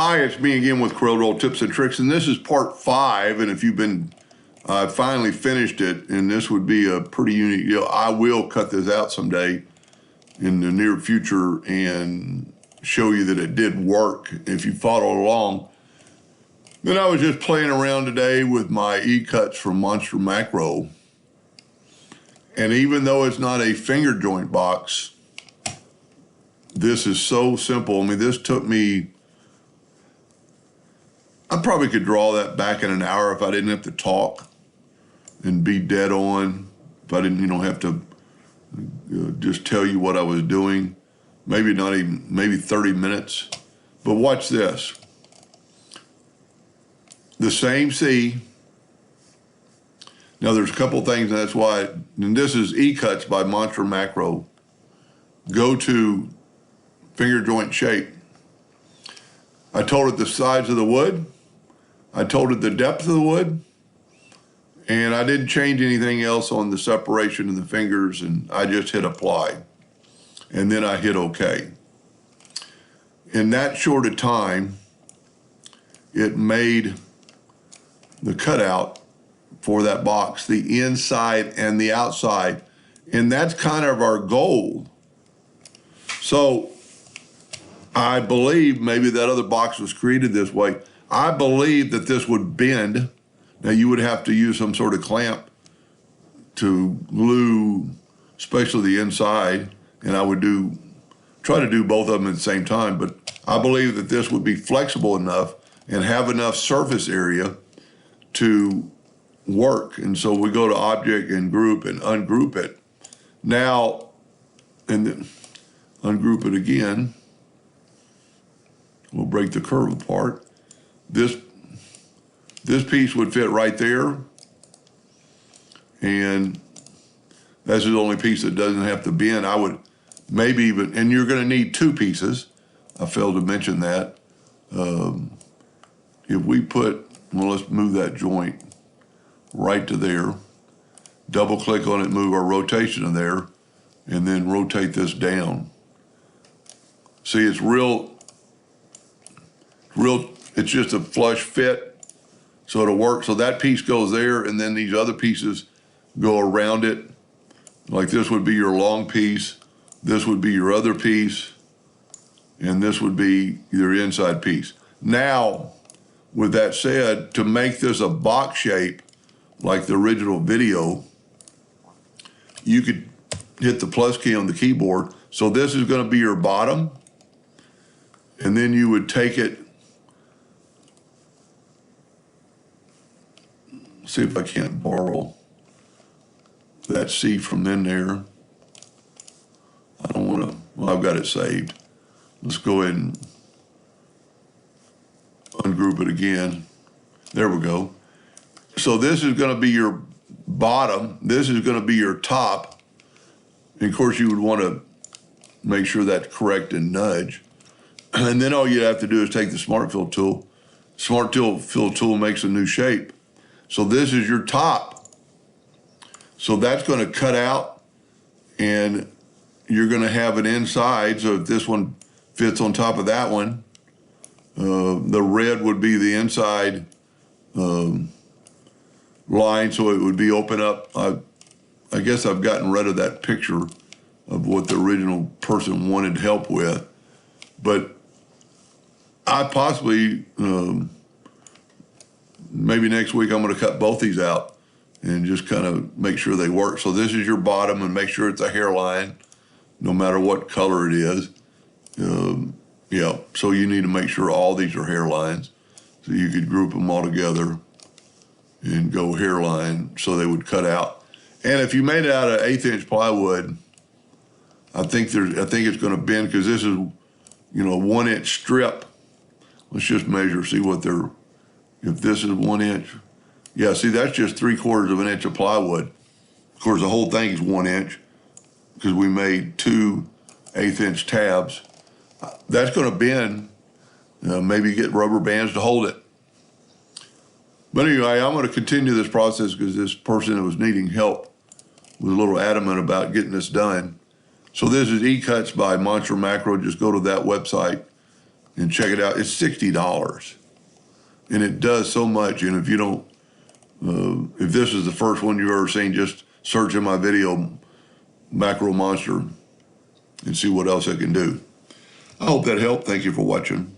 Hi, it's me again with Corel Roll Tips and Tricks, and this is part 5. And if you've been, I finally finished it, and this would be a pretty unique deal. I will cut this out someday in the near future and show you that it did work if you followed along. Then I was just playing around today with my Ecuts from Monster Macro. And even though it's not a finger joint box, this is so simple. I mean, this took me, I probably could draw that back in an hour if I didn't have to talk and be dead on. If I didn't, have to just tell you what I was doing. Maybe not even, maybe 30 minutes. But watch this. The same C. Now there's a couple things, and that's why, and this is Ecuts by Monster Macro. Go to finger joint shape. I told it the size of the wood. I told it the depth of the wood. And I didn't change anything else on the separation of the fingers, and I just hit apply. And then I hit OK. In that short a time, it made the cutout for that box, the inside and the outside. And that's kind of our goal. So I believe maybe that other box was created this way. I believe that this would bend. Now you would have to use some sort of clamp to glue, especially the inside, and I would try to do both of them at the same time, but I believe that this would be flexible enough and have enough surface area to work. And so we go to Object and Group and ungroup it. Now, and then ungroup it again. We'll break the curve apart. This piece would fit right there. And that's the only piece that doesn't have to bend. I would maybe even, and you're gonna need 2 pieces. I failed to mention that. If we put, well, let's move that joint right to there. Double click on it, move our rotation to there, and then rotate this down. See, it's it's just a flush fit, so it'll work. So that piece goes there, and then these other pieces go around it. Like this would be your long piece, this would be your other piece, and this would be your inside piece. Now, with that said, to make this a box shape, like the original video, you could hit the plus key on the keyboard. So this is gonna be your bottom, and then you would take it, see if I can't borrow that C from in there. I don't wanna, well, I've got it saved. Let's go ahead and ungroup it again. There we go. So this is gonna be your bottom, this is gonna be your top. And of course you would wanna make sure that's correct and nudge. And then all you have to do is take the Smart Fill tool. Smart Fill tool makes a new shape. So this is your top. So that's gonna cut out, and you're gonna have an inside. So if this one fits on top of that one, the red would be the inside line, so it would be open up. I guess I've gotten rid of that picture of what the original person wanted help with, but I possibly, maybe next week I'm gonna cut both these out and just kind of make sure they work. So this is your bottom, and make sure it's a hairline, no matter what color it is. Yeah, so you need to make sure all these are hairlines. So you could group them all together and go hairline so they would cut out. And if you made it out of 1/8" plywood, I think it's gonna bend, because this is, 1-inch strip. Let's just measure, see what if this is 1 inch. Yeah, see, that's just 3/4 of an inch of plywood. Of course, the whole thing is 1 inch, because we made 2 1/8" tabs. That's gonna bend. Maybe get rubber bands to hold it. But anyway, I'm gonna continue this process because this person that was needing help was a little adamant about getting this done. So this is Ecuts by Monster Macro. Just go to that website and check it out. It's $60, and it does so much. And if you don't, if this is the first one you've ever seen, just search in my video Macro Monster and see what else it can do. I hope that helped. Thank you for watching.